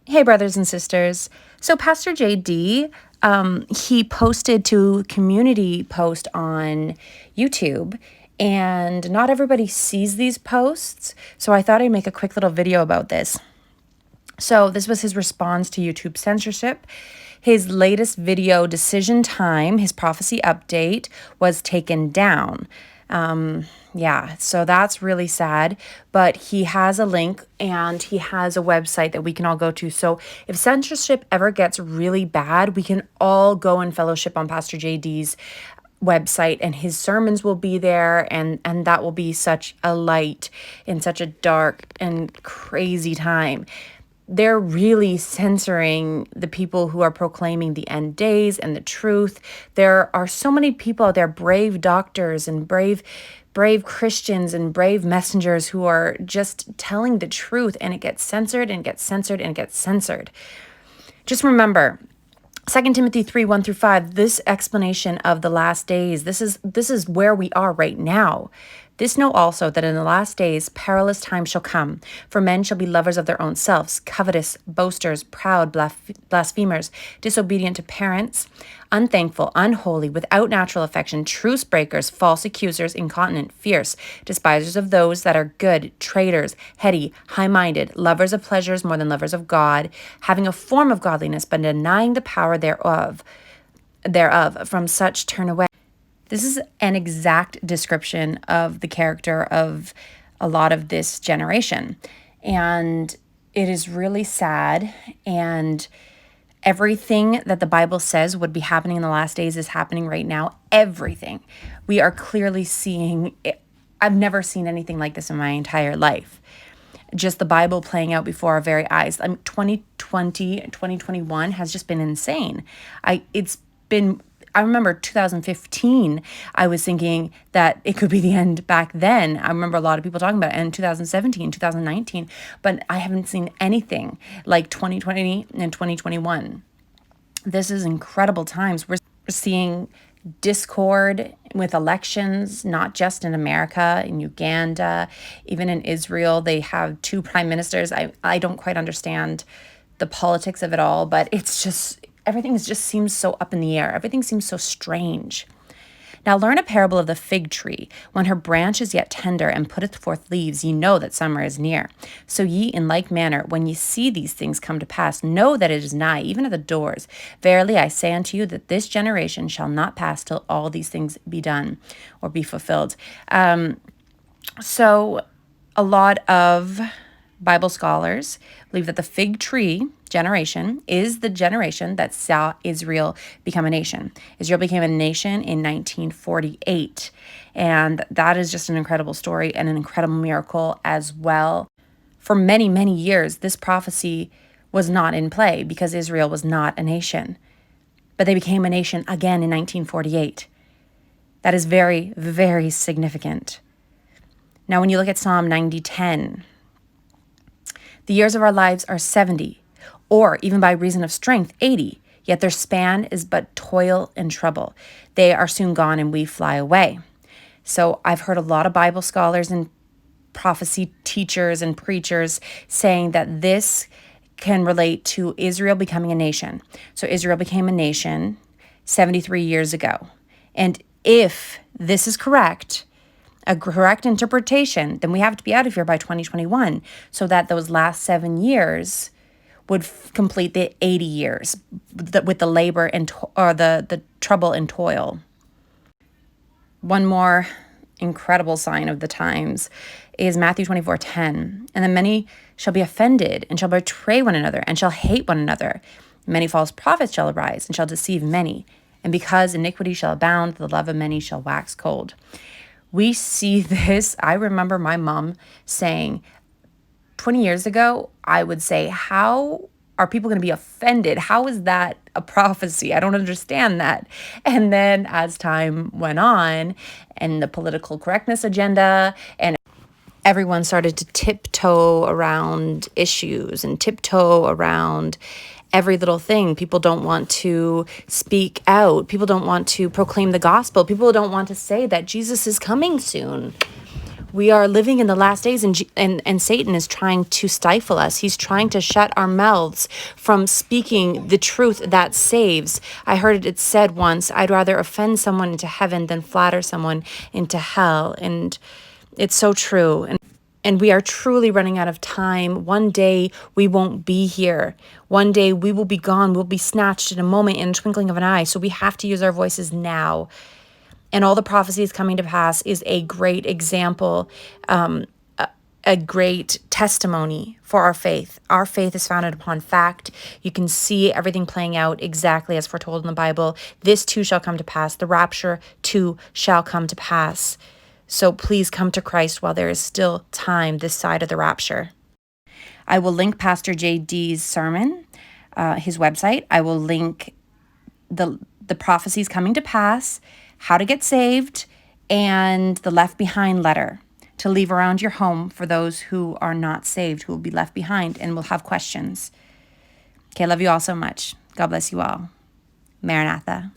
Hey, brothers and sisters. So Pastor JD, he posted to community post on YouTube, and not everybody sees these posts. So I thought I'd make a quick little video about this. So this was his response to YouTube censorship. His latest video, Decision Time, his prophecy update, was taken down. Yeah, so that's really sad, but he has a link and he has a website that we can all go to. So if censorship ever gets really bad, we can all go and fellowship on Pastor JD's website, and his sermons will be there, and that will be such a light in such a dark and crazy time. They're really censoring the people who are proclaiming the end days and the truth. There are so many people out there, brave doctors and brave Christians and brave messengers who are just telling the truth, and it gets censored and gets censored and gets censored. Just remember, 2 Timothy 3:1-5, this explanation of the last days, this is where we are right now. This know also that in the last days perilous times shall come, for men shall be lovers of their own selves, covetous, boasters, proud, blasphemers, disobedient to parents, unthankful, unholy, without natural affection, truce breakers, false accusers, incontinent, fierce, despisers of those that are good, traitors, heady, high-minded, lovers of pleasures more than lovers of God, having a form of godliness but denying the power thereof. From such turn away. This is an exact description of the character of a lot of this generation. And it is really sad. And everything that the Bible says would be happening in the last days is happening right now. Everything. We are clearly seeing it. I've never seen anything like this in my entire life. Just the Bible playing out before our very eyes. 2020 and 2021 has just been insane. I remember 2015, I was thinking that it could be the end back then. I remember a lot of people talking about it in 2017, 2019, but I haven't seen anything like 2020 and 2021. This is incredible times. We're seeing discord with elections, not just in America, in Uganda, even in Israel. They have two prime ministers. I don't quite understand the politics of it all, but it's just, everything just seems so up in the air. Everything seems so strange. Now learn a parable of the fig tree. When her branch is yet tender and putteth forth leaves, ye know that summer is near. So ye in like manner, when ye see these things come to pass, know that it is nigh, even at the doors. Verily I say unto you that this generation shall not pass till all these things be done or be fulfilled. So a lot of Bible scholars believe that the fig tree generation is the generation that saw Israel become a nation. Israel became a nation in 1948. And that is just an incredible story and an incredible miracle as well. For many, many years, this prophecy was not in play because Israel was not a nation. But they became a nation again in 1948. That is very, very significant. Now, when you look at Psalm 90:10, the years of our lives are 70, or even by reason of strength, 80. Yet their span is but toil and trouble. They are soon gone and we fly away. So I've heard a lot of Bible scholars and prophecy teachers and preachers saying that this can relate to Israel becoming a nation. So Israel became a nation 73 years ago. And if this is correct, a correct interpretation, then we have to be out of here by 2021 so that those last 7 years would complete the 80 years with the labor and or the trouble and toil. One more incredible sign of the times is Matthew 24:10. And then many shall be offended and shall betray one another and shall hate one another. Many false prophets shall arise and shall deceive many. And because iniquity shall abound, the love of many shall wax cold. We see this. I remember my mom saying 20 years ago, I would say, how are people going to be offended? How is that a prophecy? I don't understand that. And then as time went on and the political correctness agenda and everyone started to tiptoe around issues and tiptoe around every little thing. People don't want to speak out. People don't want to proclaim the gospel. People don't want to say that Jesus is coming soon. We are living in the last days, and Satan is trying to stifle us. He's trying to shut our mouths from speaking the truth that saves. I heard it said once, I'd rather offend someone into heaven than flatter someone into hell. And it's so true. And we are truly running out of time. One day we won't be here. One day we will be gone. We'll be snatched in a moment, in a twinkling of an eye. So we have to use our voices now. And all the prophecies coming to pass is a great example, a great testimony for our faith. Our faith is founded upon fact. You can see everything playing out exactly as foretold in the Bible. This too shall come to pass. The rapture too shall come to pass. So please come to Christ while there is still time this side of the rapture. I will link Pastor JD's sermon, his website. I will link the prophecies coming to pass, how to get saved, and the left behind letter to leave around your home for those who are not saved, who will be left behind and will have questions. Okay, I love you all so much. God bless you all. Maranatha.